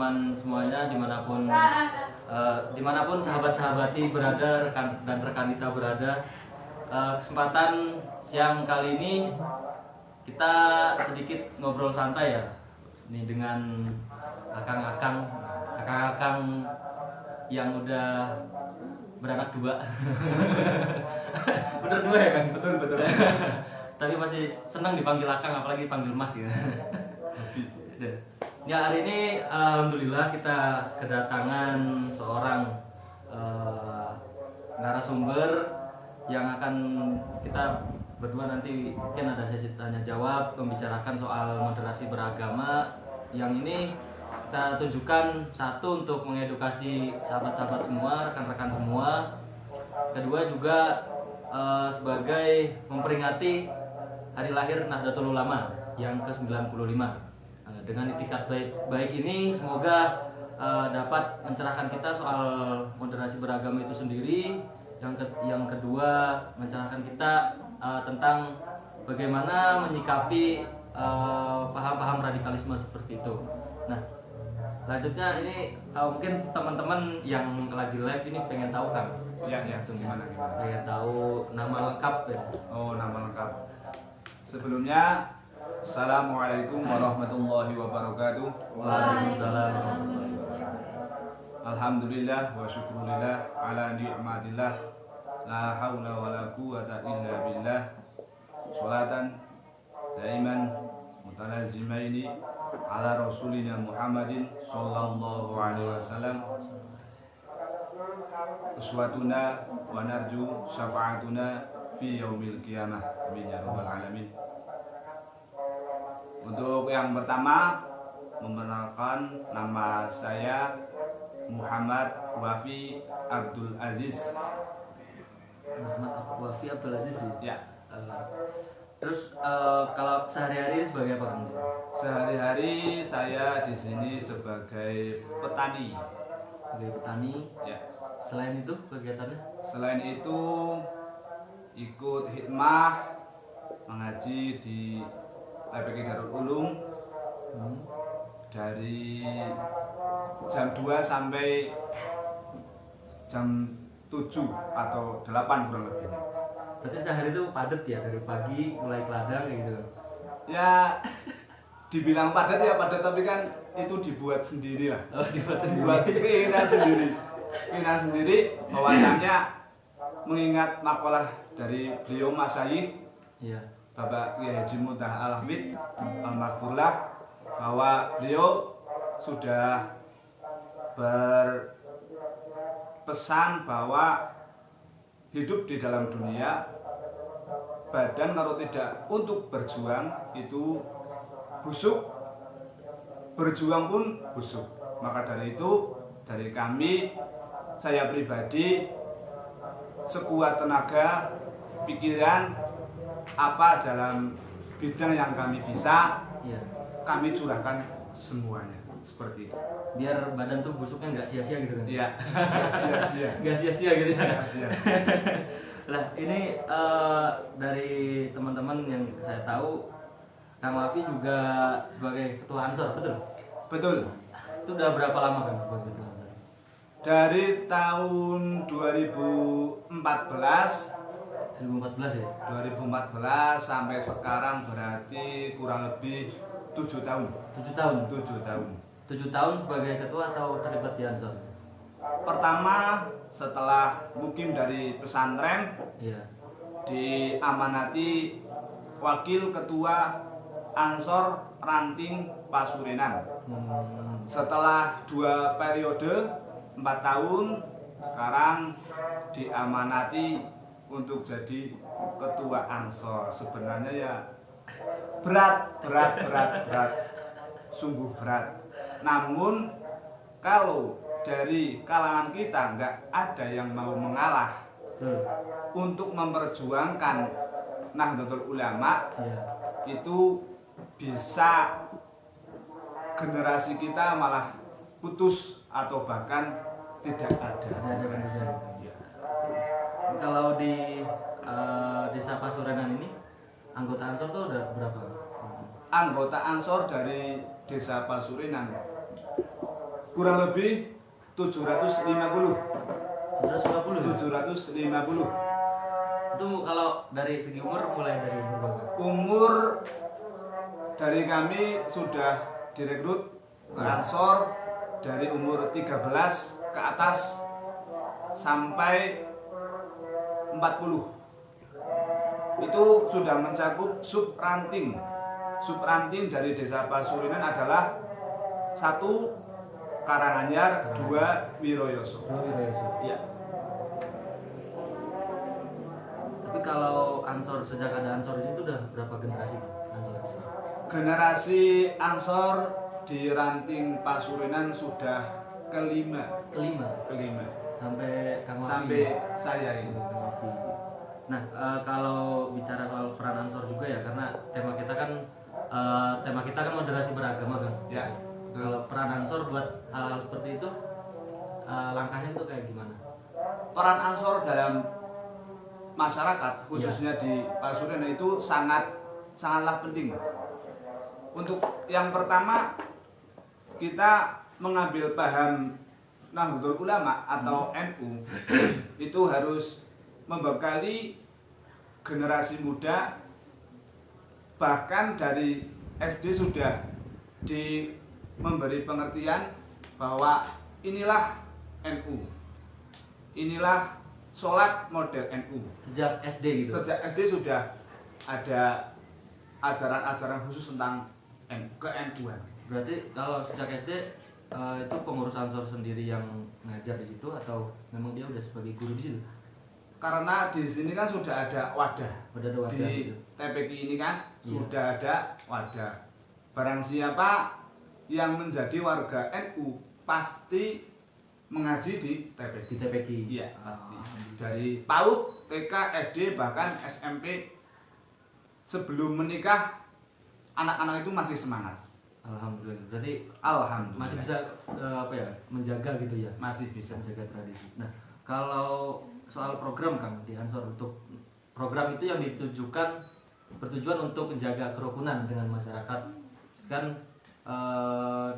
teman-teman semuanya dimanapun sahabat-sahabati berada, rekan dan rekan kita berada. Kesempatan siang kali ini kita sedikit ngobrol santai ya, ini dengan akang-akang yang udah beranak dua. Bener dua ya Kang? Betul. Tapi masih senang dipanggil akang, apalagi dipanggil mas ya. Ya, hari ini alhamdulillah kita kedatangan seorang narasumber yang akan kita berdua nanti mungkin ada sesi tanya jawab, membicarakan soal moderasi beragama. Yang ini kita tunjukkan, satu, untuk mengedukasi sahabat-sahabat semua, rekan-rekan semua. Kedua juga sebagai memperingati hari lahir Nahdlatul Ulama yang ke-95. Dengan itikat baik ini semoga dapat mencerahkan kita soal moderasi beragama itu sendiri. Yang kedua, mencerahkan kita tentang bagaimana menyikapi paham-paham radikalisme seperti itu. Nah, lanjutnya ini mungkin teman-teman yang lagi live ini pengen tahu Kang. Ya, langsung gimana? Pengen tahu nama lengkap ya. Oh, nama lengkap. Sebelumnya, Assalamualaikum warahmatullahi wabarakatuh. Waalaikumsalam warahmatullahi wabarakatuh. Alhamdulillah wa syukurillah ala ni'matillah. La hawla wa la quwata illa billah. Salatan daiman mutalazimaini ala rasulina Muhammadin sallallahu alaihi wasallam. Uswatuna wa narju syafa'atuna fi yaumil qiyamah. Amin ya rabbal alamin. Untuk yang pertama, memperkenalkan, nama saya Muhammad Wafi Abdul Aziz. Muhammad Wafi Abdul Aziz Ya. Terus kalau sehari-hari sebagai apa Kang? Sehari-hari saya di sini sebagai petani. Sebagai petani. Ya. Selain itu kegiatannya? Selain itu ikut hikmah, mengaji di TPQ Darul Ulum dari jam 2 sampai jam 7 atau 8 kurang lebihnya. Berarti sehari itu padat ya, dari pagi mulai ke ladang gitu. Ya, dibilang padat ya padat, tapi kan itu dibuat sendiri lah. Oh, dibuat sendiri. Buat keinginan sendiri bahwasannya mengingat makalah dari beliau Masyayikh, Iya. Bapak Kiai Haji Mutahar Al-Hamid Al-Maghfurlah, bahwa beliau sudah berpesan bahwa hidup di dalam dunia, badan kalau tidak untuk berjuang itu busuk, berjuang pun busuk. Maka dari itu, dari kami, saya pribadi, sekuat tenaga, pikiran, apa dalam bidang yang kami bisa, Iya. kami curahkan semuanya, seperti itu. Biar badan tuh busuknya nggak sia-sia gitu kan? Iya, sia-sia. Nggak sia-sia gitu ya? Nggak sia-sia. Lah, ini dari teman-teman yang saya tahu, Kang Wafi juga sebagai ketua Ansor, betul? Betul. Itu udah berapa lama Kang sebagai ketua Ansor? Dari tahun 2014 2014 ya? 2014 sampai sekarang berarti kurang lebih 7 tahun. 7 tahun? 7 tahun. 7 tahun sebagai ketua atau terlibat di Ansor? Pertama, setelah mukim dari pesantren, Iya. diamanati wakil ketua Ansor Ranting Pasurunan. Setelah 2 periode 4 tahun, sekarang diamanati untuk jadi ketua Ansor. Sebenarnya ya berat, sungguh berat. Namun kalau dari kalangan kita nggak ada yang mau mengalah untuk memperjuangkan Nahdlatul Ulama, Iya. itu bisa generasi kita malah putus atau bahkan tidak ada. Ya. Kalau di desa Pasurunan ini anggota Ansor tuh udah berapa? Anggota Ansor dari desa Pasurunan kurang lebih 750. 750. Itu kalau dari segi umur mulai dari umur berapa? Umur dari kami sudah direkrut ke Ansor dari umur 13 ke atas sampai 40. Itu sudah mencakup subranting. Subranting dari Desa Pasurinan adalah 1 Karanganyar, 2 Wiroyoso. Ya. Tapi kalau Ansor, sejak ada Ansor itu udah berapa generasi Ansor di sini? Generasi Ansor di ranting Pasurinan sudah kelima. Sampai Kang Wafi. Saya ini. Nah, kalau bicara soal peran Ansor juga ya, karena tema kita kan moderasi beragama kan. Ya. Kalau peran Ansor buat hal-hal seperti itu, langkahnya itu kayak gimana? Peran Ansor dalam masyarakat khususnya di Pasurinan itu sangatlah penting. Untuk yang pertama, kita mengambil paham Nahdlatul Ulama atau NU itu harus membekali generasi muda, bahkan dari SD sudah memberi pengertian bahwa inilah NU, inilah sholat model NU. Sejak SD gitu? Sejak SD sudah ada ajaran-ajaran khusus tentang ke-NU-an. Berarti kalau sejak SD itu pengurus Ansor sendiri yang ngajar di situ atau memang dia udah sebagai guru di situ? Karena di sini kan sudah ada wadah. Di gitu. TPQ ini kan sudah ada wadah. Barang siapa yang menjadi warga NU pasti mengaji di TPQ. Di TPQ. Iya, pasti. Dari PAUD, TK, SD bahkan SMP, sebelum menikah anak-anak itu masih semangat. Alhamdulillah. Berarti alhamdulillah masih bisa menjaga gitu ya. Masih bisa menjaga tradisi. Nah, kalau soal program Kang di Ansor, untuk program itu yang bertujuan untuk menjaga kerukunan dengan masyarakat kan,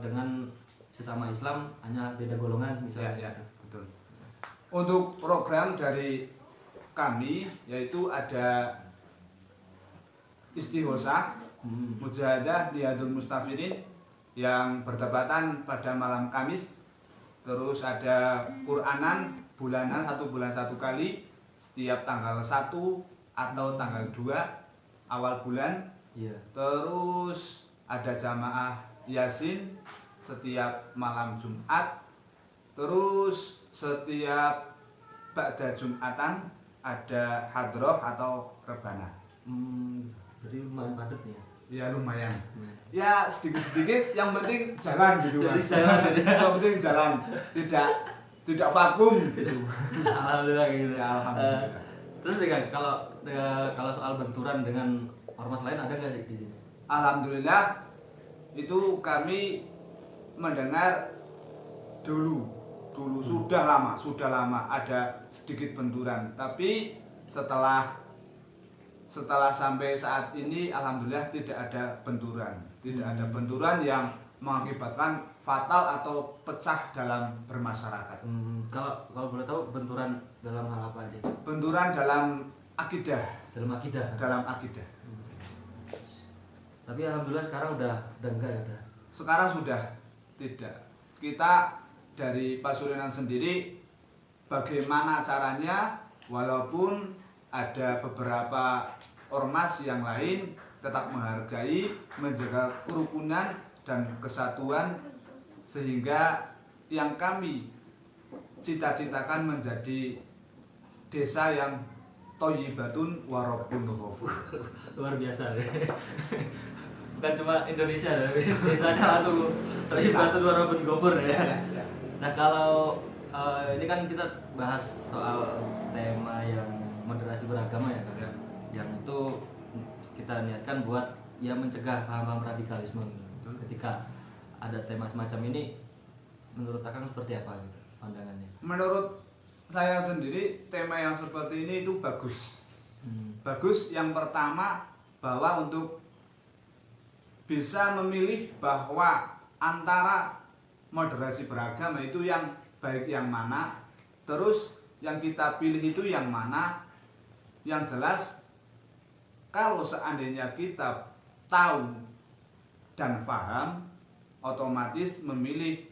dengan sesama Islam hanya beda golongan misalnya. Ya, betul. Untuk program dari kami yaitu ada istighosah, mujahadah Riyadul Mustafirin yang bertepatan pada malam Kamis. Terus ada Quranan bulanan 1 bulan 1 kali setiap tanggal 1 atau tanggal 2 awal bulan. Terus ada jamaah Yasin setiap malam Jumat. Terus setiap ba'da Jumatan ada hadroh atau rebana. Jadi lumayan padat ya? Ya lumayan. Ya sedikit-sedikit, yang penting jalan gitu Mas. Yang penting jalan, tidak vakum gitu. Alhamdulillah gitu. Ya, alhamdulillah. Terus kalau soal benturan dengan ormas lain ada nggak di sini? Alhamdulillah itu kami mendengar dulu sudah lama ada sedikit benturan, tapi setelah sampai saat ini alhamdulillah tidak ada benturan yang mengakibatkan fatal atau pecah dalam bermasyarakat. Kalau boleh tahu benturan dalam hal apa aja? Benturan dalam akidah. Dalam akidah. Tapi alhamdulillah sekarang udah enggak ya? Sekarang sudah tidak. Kita dari Pasurinan sendiri bagaimana caranya, walaupun ada beberapa ormas yang lain tetap menghargai, menjaga kerukunan dan kesatuan, sehingga yang kami cita-citakan menjadi desa yang thayyibatun wa rabbun ghafur. Luar biasa ya. Bukan cuma Indonesia, tapi desanya langsung thayyibatun wa rabbun ghafur ya. Nah, kalau ini kan kita bahas soal tema yang moderasi beragama ya, kan? Yang itu kita niatkan buat ya mencegah paham-paham radikalisme gitu. Ketika ada tema semacam ini, menurut Akang seperti apa gitu pandangannya? Menurut saya sendiri tema yang seperti ini itu bagus. Bagus yang pertama bahwa untuk bisa memilih bahwa antara moderasi beragama itu yang baik yang mana, terus yang kita pilih itu yang mana. Yang jelas kalau seandainya kita tahu dan paham, otomatis memilih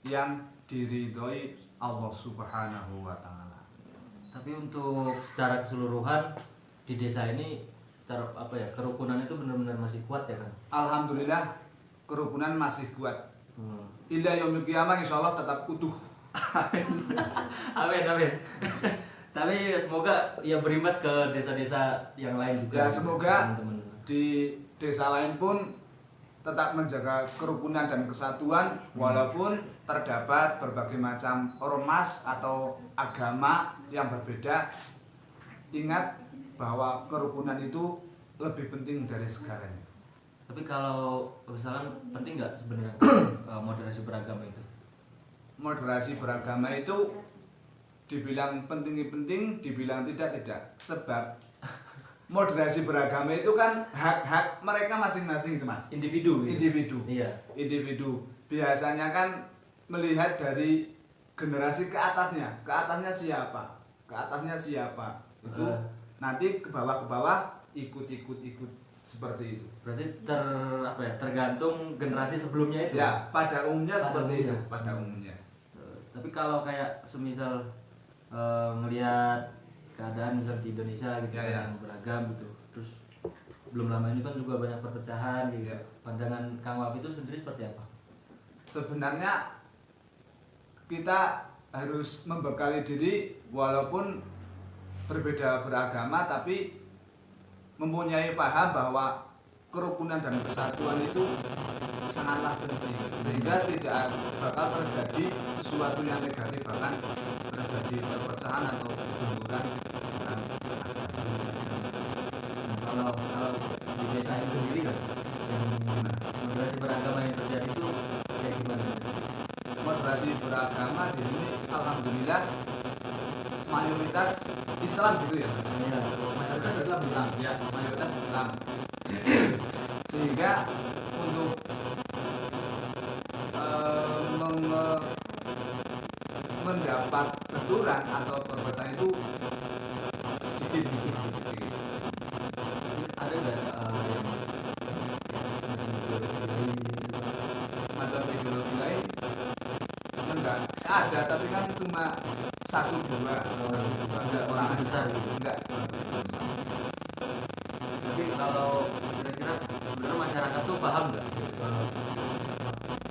yang diridhoi Allah Subhanahu wa taala. Tapi untuk secara keseluruhan di desa ini kerukunan itu benar-benar masih kuat ya kan? Alhamdulillah kerukunan masih kuat. Ila yaumil qiyamah insyaallah tetap utuh. Amin amin. Tapi semoga ya berimbas ke desa-desa yang lain juga. Ya semoga teman-teman. di desa lain pun tetap menjaga kerukunan dan kesatuan walaupun terdapat berbagai macam ormas atau agama yang berbeda. Ingat bahwa kerukunan itu lebih penting dari segalanya. Tapi kalau misalkan penting nggak sebenarnya moderasi beragama itu? Moderasi beragama itu dibilang penting, dibilang tidak. Sebab moderasi beragama itu kan hak-hak mereka masing-masing itu Mas. Individu. Iya. Individu. Biasanya kan melihat dari generasi ke atasnya. Ke atasnya siapa? Itu nanti ke bawah ikut seperti itu. Berarti tergantung generasi sebelumnya itu. Ya, pada umumnya seperti umumnya. itu, pada umumnya. Tapi kalau kayak semisal ngelihat keadaan misal di Indonesia gitu Ya. yang beragam gitu, terus belum lama ini kan juga banyak perpecahan gitu. Ya. Pandangan Kang Wafi itu sendiri seperti apa? Sebenarnya kita harus membekali diri walaupun berbeda beragama tapi mempunyai paham bahwa kerukunan dan kesatuan itu sangatlah penting sehingga tidak bakal terjadi sesuatu yang negatif, bahkan terjadi perpecahan atau kebenturan. Nah, kalau di desa ini sendiri kan yang moderasi beragama yang terjadi itu kayak gimana? Moderasi beragama di sini alhamdulillah mayoritas Islam gitu ya. Ya, mayoritas Islam. Ya, mayoritas Islam. Sehingga untuk mendapat benturan atau perpecahan itu sedikit. Ada nggak yang Macam ideologi lain enggak ada, tapi kan cuma 1-2 enggak orang besar gitu? enggak. Tapi kalau kira-kira sebenarnya masyarakat tuh paham nggak gitu,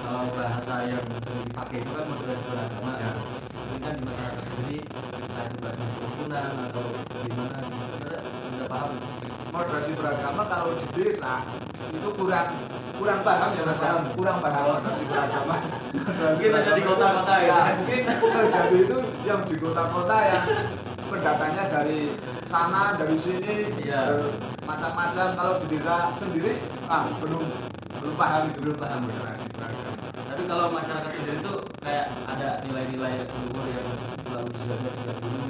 kalau bahasa yang sering dipakai itu kan moderasi beragama Ya. Ini kan di masyarakat sendiri entah itu bahasa kerukunan atau gimana sebenarnya sudah paham. Moderasi beragama kalau di desa itu kurang paham ya Mas, kurang paham moderasi beragama. Mungkin ada di kota-kota ya. Mungkin terjadi itu yang di kota-kota yang pendatangnya dari sana dari sini, Iya. macam-macam. Kalau di desa sendiri belum paham itu, Belum paham. moderasi beragama. Tapi kalau masyarakat sendiri tuh kayak ada nilai-nilai luhur yang selalu dijaga sejak dulu.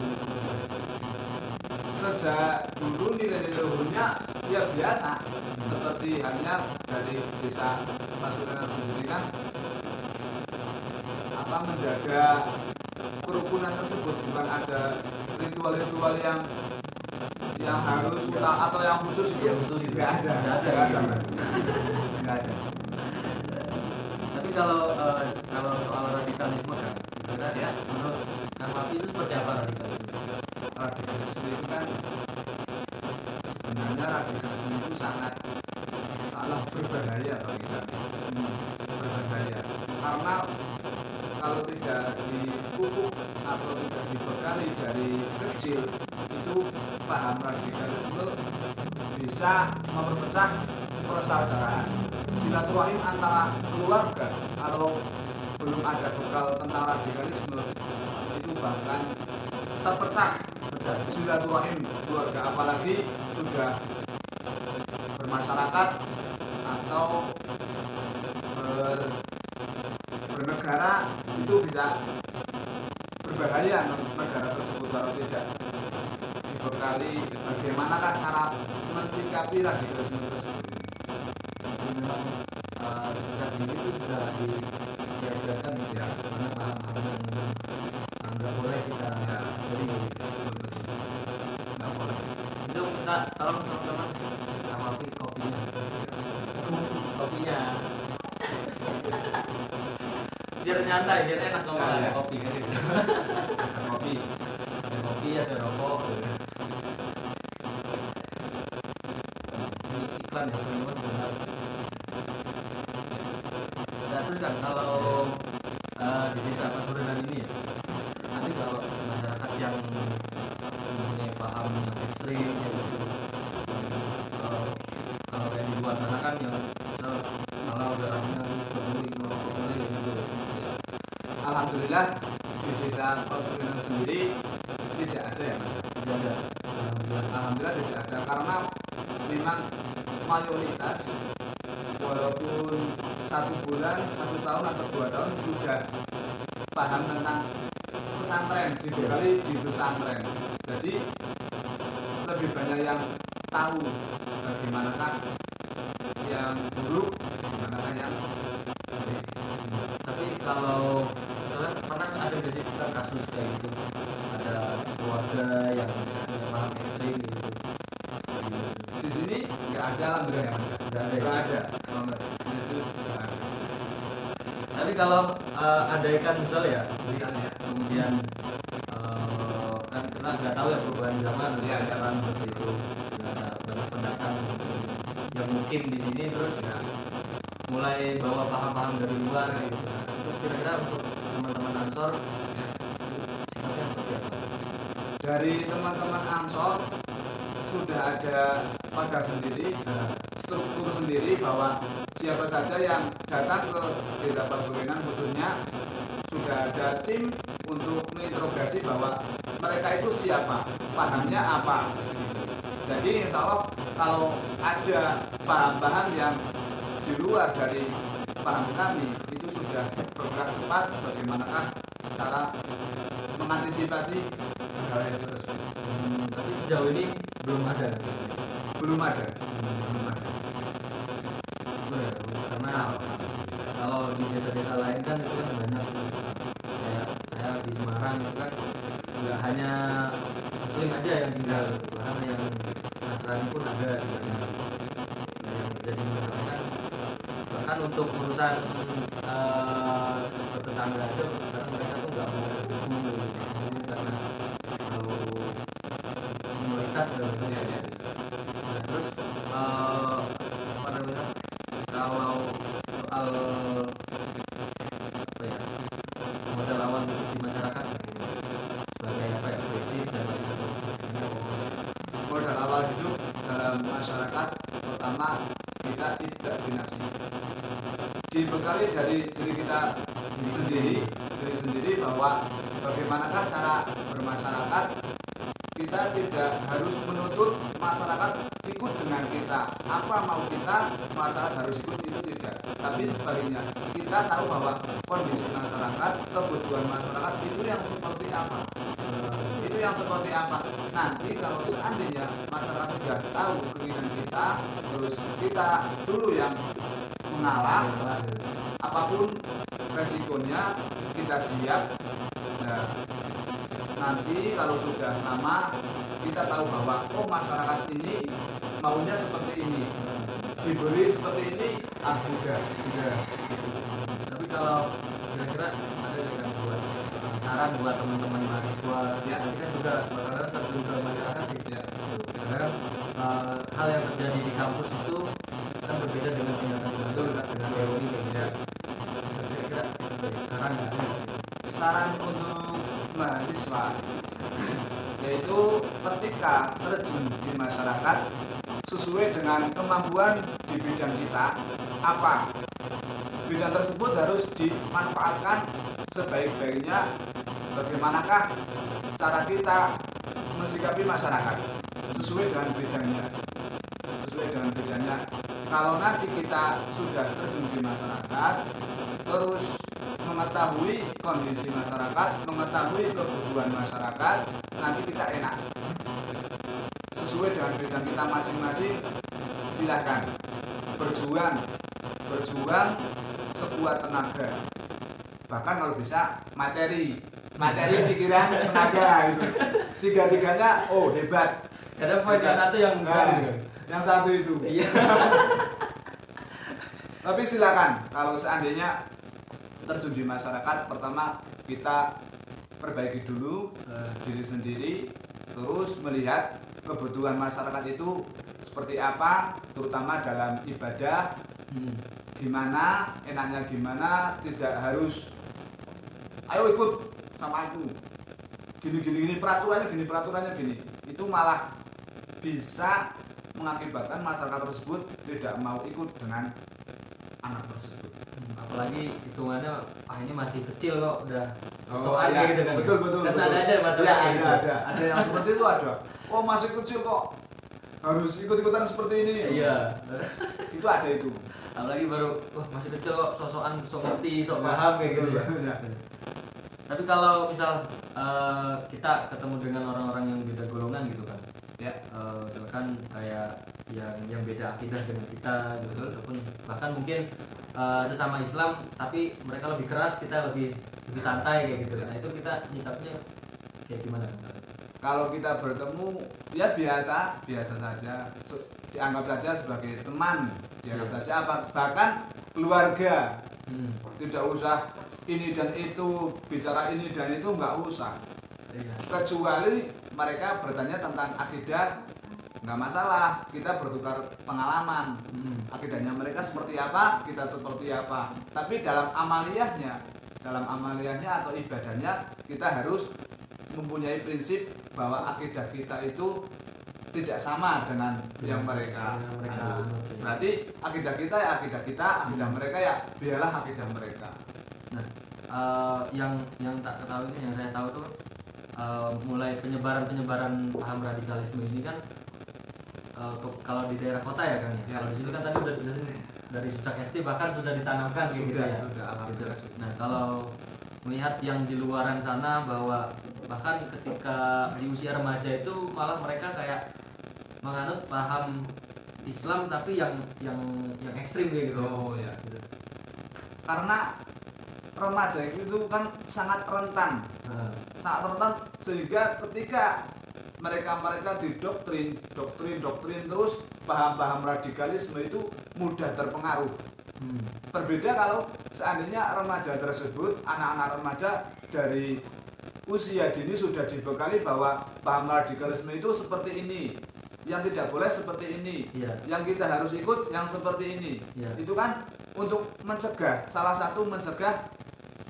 Sejak dulu nilai-nilai luhurnya ya biasa, seperti halnya dari desa Pasuruan sendiri kan menjaga kerukunan tersebut, bukan ada ritual-ritual yang harus atau yang khusus itu. Yang khusus itu. Nggak ada. Tapi kalau soal radikalisme kan, sebenarnya menurut Kang Wafi itu seperti apa radikalisme? Radikalisme itu kan sebenarnya radikalisme itu sangat berbahaya bagi kita. Berbahaya karena kalau tidak dipupuk atau tidak dibekali dari kecil, itu paham radikalisme bisa memperpecah persaudaraan, silaturahim antara keluarga. Kalau belum ada bekal tentang radikalisme, itu bahkan terpecah silaturahim keluarga, apalagi sudah bermasyarakat atau bernegara, itu bisa berbahaya untuk negara tersebut kalau tidak dibekali bagaimanakah cara mensikapi radikalisme tersebut. Memang sejak dini itu sudah diajarkan Ya. Karena paham-paham yang nggak boleh kita Ya. beri. Betul. Nggak boleh. Itu minta tolong teman-teman sama kopinya. Kopinya. Biar nyantai, biar enak ngomong Ya, ada ya. kopi kan gitu. Ada kopi. Ada kopi, ada rokok. Gitu. Ini iklan ya teman-teman sebentar. Nah, terus kan kalau di desa Pasurunan ini ya, nanti kalau masyarakat yang mempunyai paham yang ekstrim yang gitu, kalau kalau kayak di luar sana kan yang misal kalau darahnya bermuling gitu ya. Alhamdulillah di desa Pasurunan sendiri tidak ada ya Mas. Tidak ada. Alhamdulillah. Alhamdulillah tidak ada karena memang mayoritas walaupun 1 bulan, 1 tahun atau 2 tahun sudah paham tentang pesantren, dibekali di pesantren. Jadi lebih banyak yang tahu bagaimanakah yang buruk, bagaimanakah yang baik. Tapi kalau misalnya pernah ada nggak sih kita kasus kayak gitu, ada keluarga yang punya paham ekstrim gitu. Di sini nggak ada alhamdulillah ya Mas. Nggak ada ya? Nggak ada. Itu nggak ada. Tapi kalau ada ikan misal ya, Pilihan ya. kemudian kan kita nggak tahu ya perubahan zaman Iya, iya. kan seperti itu. Ada banyak pendatang yang mungkin di sini terus ya mulai bawa paham-paham dari luar gitu. Terus kira-kira untuk teman-teman Ansor Ya. sikapnya seperti apa? Dari teman-teman Ansor sudah ada pada sendiri struktur sendiri bahwa siapa saja yang datang ke desa Pasurunan khususnya sudah ada tim untuk menginterogasi bahwa mereka itu siapa, pahamnya apa. Jadi insya Allah kalau ada paham-paham yang di luar dari paham kami itu sudah bergerak cepat bagaimanakah cara mengantisipasi hal yang tersebut. Tapi sejauh ini belum ada. Belum ada. Belum ada. Benar, karena kalau di desa-desa lain kan itu kan banyak kayak saya di Semarang itu kan nggak hanya Muslim aja yang tinggal, bahkan yang Nasrani pun ada di sana. Nah, yang jadi masalah kan bahkan untuk urusan bertetangga aja karena mereka tuh nggak mau berhubung karena kalau minoritas dan sebagainya. Nah, terus apa namanya, kalau soal apa ya, modal awal di masyarakat sebagai apa ya, prinsip dan lain sebagainya. Modal awal hidup dalam masyarakat pertama kita tidak binafsi. Dibekali dari diri kita sendiri bahwa bagaimanakah cara bermasyarakat. Kita tidak harus menuntut masyarakat ikut dengan kita. Apa mau kita, masyarakat harus ikut, itu tidak. Tapi sebaliknya, kita tahu bahwa kondisi masyarakat, kebutuhan masyarakat itu yang seperti apa. Itu yang seperti apa. Nanti kalau seandainya masyarakat sudah tahu keinginan kita, terus kita dulu yang mengalah, apapun resikonya kita siap. Nah, nanti kalau sudah lama kita tahu bahwa oh masyarakat ini maunya seperti ini, diberi seperti ini, udah. Tapi kalau kira-kira ada nggak buat saran buat teman-teman mahasiswa Ya. nanti kan juga bakalan terjun ke masyarakat gitu Ya. karena kan, hal yang terjadi di kampus itu kan berbeda dengan kenyataan masyarakat dengan teori gitu ya. Kira-kira apa ya, saran nggak ada? Saran untuk mahasiswa yaitu ketika terjun di masyarakat sesuai dengan kemampuan di bidang kita apa, bidang tersebut harus dimanfaatkan sebaik-baiknya. Bagaimanakah cara kita mensikapi masyarakat sesuai dengan bidangnya. Kalau nanti kita sudah terjun di masyarakat terus mengetahui kondisi masyarakat, mengetahui kebutuhan masyarakat, nanti kita enak sesuai dengan bidang kita masing-masing. Silakan berjuang sekuat tenaga. bahkan kalau bisa materi pikiran tenaga gitu. Tiga-tiganya hebat. Karena poin yang satu yang Nah, yang satu itu. Iya. Tapi silakan kalau seandainya terjun di masyarakat, pertama kita perbaiki dulu diri sendiri, terus melihat kebutuhan masyarakat itu seperti apa, terutama dalam ibadah. Gimana, enaknya gimana, tidak harus ayo ikut sama aku. Gini peraturannya gini. Itu malah bisa mengakibatkan masyarakat tersebut tidak mau ikut dengan anak tersebut. Apalagi hitungannya ini masih kecil kok udah Iya, gitu kan. betul. Kan ada aja masalah Ya, gitu. ada yang seperti itu ada. Oh, masih kecil kok harus ikut-ikutan seperti ini. Iya. Itu ada itu. Apalagi baru masih kecil kok sosokan sok ngerti, sok paham kayak gitu ya. Ya. Tapi kalau misal kita ketemu dengan orang-orang yang beda golongan gitu kan. Ya. Misalkan kayak yang beda akidah dengan kita gitu, ataupun bahkan mungkin sesama Islam tapi mereka lebih keras, kita lebih santai kayak gitu. Nah, itu kita nyikapnya kayak gimana? Kalau kita bertemu ya biasa saja. Dianggap saja sebagai teman, dianggap saja apa, bahkan keluarga. Tidak usah ini dan itu, bicara ini dan itu nggak usah. Iya. Kecuali mereka bertanya tentang akidah, nggak masalah, kita bertukar pengalaman. Akidahnya mereka seperti apa, kita seperti apa. Tapi dalam amaliyahnya atau ibadahnya, kita harus mempunyai prinsip bahwa akidah kita itu tidak sama dengan yang mereka. Berarti akidah kita ya akidah kita, akidah mereka ya biarlah akidah mereka. Nah, yang tak ketahui ini, yang saya tahu tuh mulai penyebaran paham radikalisme ini kan kalau di daerah kota ya kan ya. Kalau di situ kan tadi udah dari sejak SD bahkan sudah ditanamkan kayak gitu ya. Gitu. Nah, kalau melihat yang di luaran sana bahwa bahkan ketika di usia remaja itu malah mereka kayak menganut paham Islam tapi yang ekstrim kayak gitu. Oh ya. Karena remaja itu kan sangat rentan. Sangat rentan sehingga ketika mereka didoktrin terus paham-paham radikalisme itu mudah terpengaruh. Berbeda kalau seandainya remaja tersebut, anak-anak remaja dari usia dini sudah dibekali bahwa paham radikalisme itu seperti ini, yang tidak boleh seperti ini, yang kita harus ikut yang seperti ini. Itu kan untuk mencegah, salah satu mencegah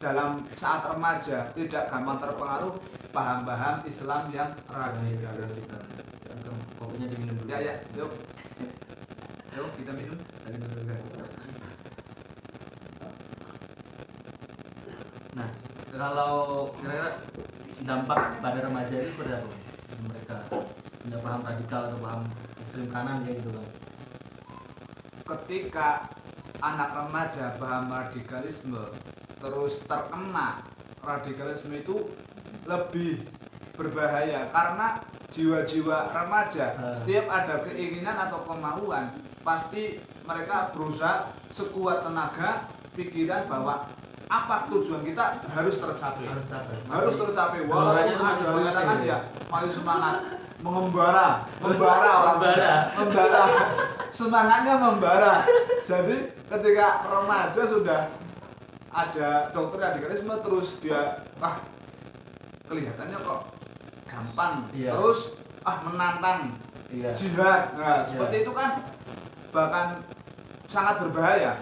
dalam saat remaja tidak gampang terpengaruh paham-paham Islam yang radikalis. Kopinya diminum dulu. Ya, yuk kita minum. Nah, kalau kira-kira dampak pada remaja itu seperti apa? Mereka punya paham radikal atau paham ekstrem kanan ya gitu kan? Ketika anak remaja paham radikalisme terus terkena radikalisme itu lebih berbahaya karena jiwa-jiwa remaja setiap ada keinginan atau kemauan pasti mereka berusaha sekuat tenaga pikiran bahwa apa tujuan kita harus tercapai. Walaupun ada rintangan ya malu semangat membara semangatnya membara. Jadi ketika remaja sudah ada dokter radikalisme terus dia kelihatannya kok gampang, terus menantang jihad. Nah, seperti itu kan bahkan sangat berbahaya.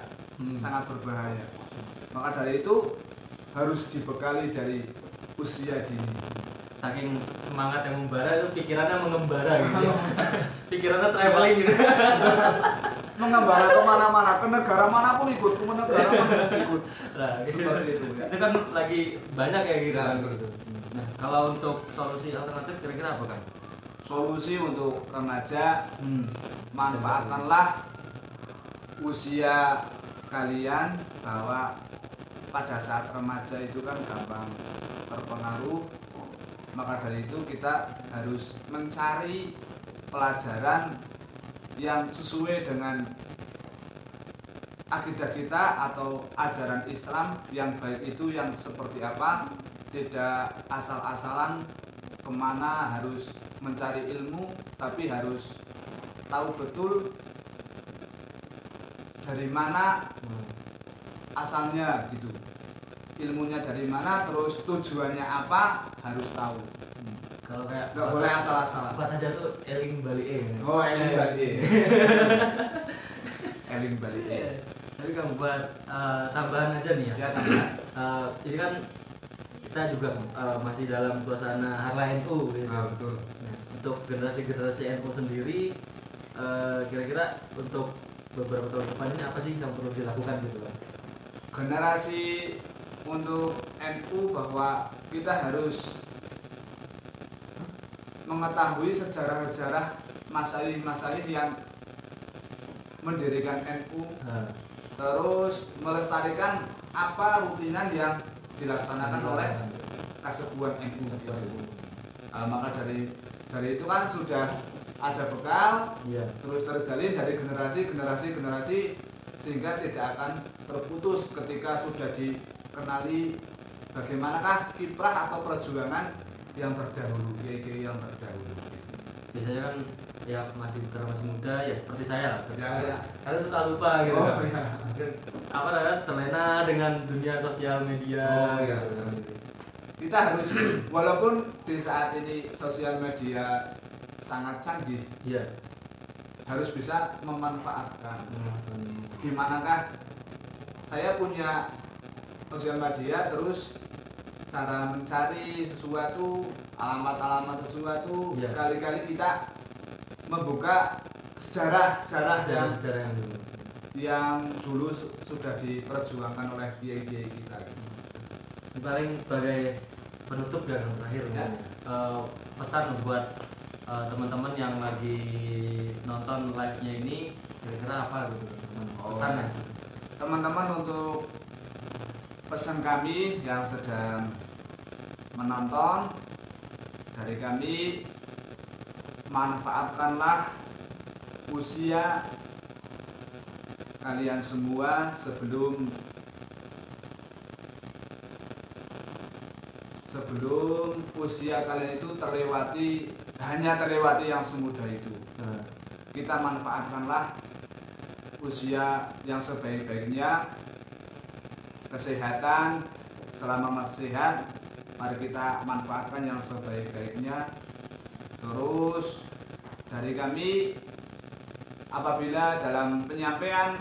Sangat berbahaya. Maka dari itu harus dibekali dari usia dini. Saking semangat yang membara itu pikirannya mengembara gitu. Pikirannya traveling gitu. Mengembara kemana-mana, ke negara manapun ikut, ke negara manapun ikut. Nah, seperti itu ya. Itu kan lagi banyak ya gitu kan. Nah, kalau untuk solusi alternatif kira-kira apa kan? Solusi untuk remaja, manfaatkanlah usia kalian bahwa pada saat remaja itu kan gampang terpengaruh. Maka dari itu kita harus mencari pelajaran yang sesuai dengan akidah kita atau ajaran Islam yang baik itu yang seperti apa, tidak asal-asalan kemana harus mencari ilmu, tapi harus tahu betul dari mana asalnya gitu, ilmunya dari mana, terus tujuannya apa harus tahu. Kalau kayak Nggak boleh asal-asalan. Buat aja tuh eling balik Oh, eling balik. Eling balik. Tapi kamu buat tambahan aja nih ya. Ya, tambahan. Ini kan kita juga masih dalam suasana Harla NU gitu. Betul. Nah, untuk generasi NU sendiri kira-kira untuk beberapa tahun depan ini apa sih yang perlu dilakukan gitu kan? Generasi untuk NU bahwa kita harus mengetahui sejarah-sejarah masalih-masalih yang mendirikan NU, terus melestarikan apa rutinan yang dilaksanakan oleh Kasekuan NU. Maka dari itu kan sudah ada bekal, terus terjalin dari generasi sehingga tidak akan terputus ketika sudah dikenali bagaimanakah kiprah atau perjuangan yang terdahulu, kiai-kiai yang terdahulu. Biasanya kan ya karena masih muda ya seperti saya Ya. Karena suka lupa gitu kan. Ya. Apa namanya terlena dengan dunia sosial media. Ya. Gitu. Kita harus walaupun di saat ini sosial media sangat canggih, Iya. harus bisa memanfaatkan. Gimanakah saya punya sosial media, terus cara mencari sesuatu, alamat sesuatu, ya. Sekali-kali kita membuka sejarah yang dulu. yang dulu sudah diperjuangkan oleh kiai-kiai kita. Paling sebagai penutup dan terakhir Ya. Pesan buat teman-teman yang lagi nonton live-nya ini kira-kira apa gitu pesannya? Teman-teman, untuk pesan kami yang sedang menonton dari kami, manfaatkanlah usia kalian semua sebelum usia kalian itu hanya terlewati yang semudah itu. Kita manfaatkanlah usia yang sebaik-baiknya. Kesehatan, selama masih sehat, mari kita manfaatkan yang sebaik-baiknya. Terus dari kami, apabila dalam penyampaian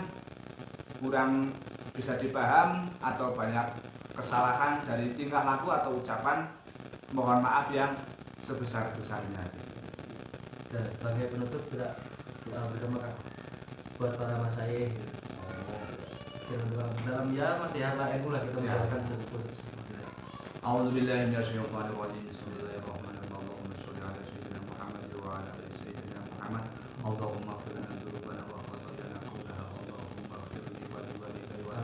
kurang bisa dipaham atau banyak kesalahan dari tingkah laku atau ucapan, mohon maaf yang sebesar-besarnya. Dan sebagai penutup kita bersama buat para masyaikh dalam ya masih Harla NU lah kita menjalankan sesuatu seperti itu. A'udzubillahi minasyaitonir rajim. Bismillahirrahmanirrahim. Allahumma shalli ala sayyidina Muhammad wa ala ali sayyidina Muhammad. Allahumma ighfir lana dzunubana wa khatayana kullaha. Allahumma ighfir li wa liwalidayya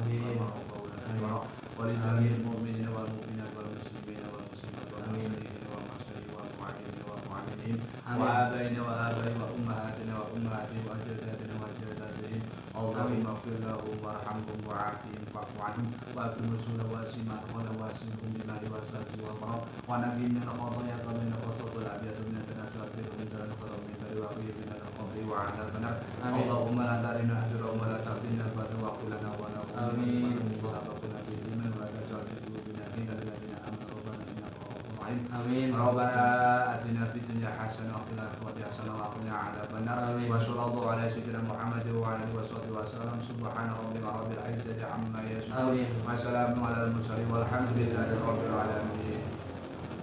wa li jami'il mu'minina wal mu'minat wal muslimina wal muslimat wal muslimin wal muslimin wal mu'minin wal mu'minin wa abaina wa abai wa ummahatina wa ummahatihim wa ajdaadina wa ajdaadihim. Allahumma ighfir lahum warhamhum wa'afihim wa'fu anhum wa akrim nuzulahu wa asiman qala wa asimhum billahi wa salati wa qara wa nabiyina al-qadaya qadina wa sabul abiyatu min al-tanasati wa min al-qadam min al-waqi min al-qabri wa 'ala al-banar. Allahumma la tarina ajra wa la ta'tina al-badra wa qulana wa la amin sabaqna bil iman wa la tajal fi qulubina ghillan lil ladzina amanu rabbana innaka ra'ufur rahim. Amin. Rabbana atina fid dunya hasanah wa fil akhirati hasanah wa qina 'adzaban nar. Wa sallallahu ala sayyidina Muhammad wa alihi wa sallam. Subhana rabbika rabbil izzati amma yasifun. Wa salamun alal mursalin walhamdulillahi rabbil alamin.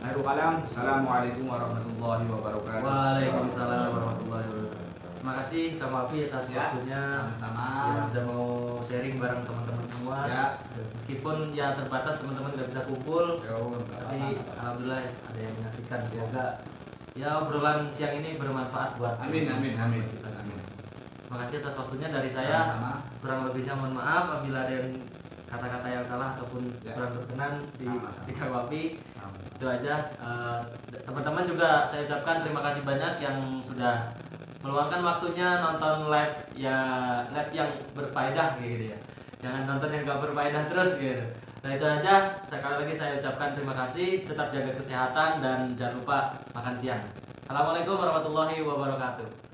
Akhirul kalam. Assalamualaikum warahmatullahi wabarakatuh. Waalaikumsalam warahmatullahi wabarakatuh. Terima kasih Kang Wafi atas waktunya. Sama-sama. Ya, udah mau sharing bareng teman-teman semua. Ya. Meskipun ya terbatas teman-teman nggak bisa kumpul, Yo, tapi alhamdulillah ada yang menyaksikan. Semoga ya obrolan siang ini bermanfaat buat amin amin amin. Amin. Terima kasih atas waktunya dari saya. Sama-sama. Kurang lebihnya mohon maaf apabila ada yang kata-kata yang salah ataupun Ya. kurang berkenan di Sama-sama. Kang Wafi. Sama. Itu aja. Teman-teman juga saya ucapkan terima kasih banyak yang sudah meluangkan waktunya nonton live ya, live yang berfaedah kayak gitu ya. Jangan nonton yang gak berfaedah terus gitu. Nah itu aja, sekali lagi saya ucapkan terima kasih, tetap jaga kesehatan dan jangan lupa makan siang. Assalamualaikum warahmatullahi wabarakatuh.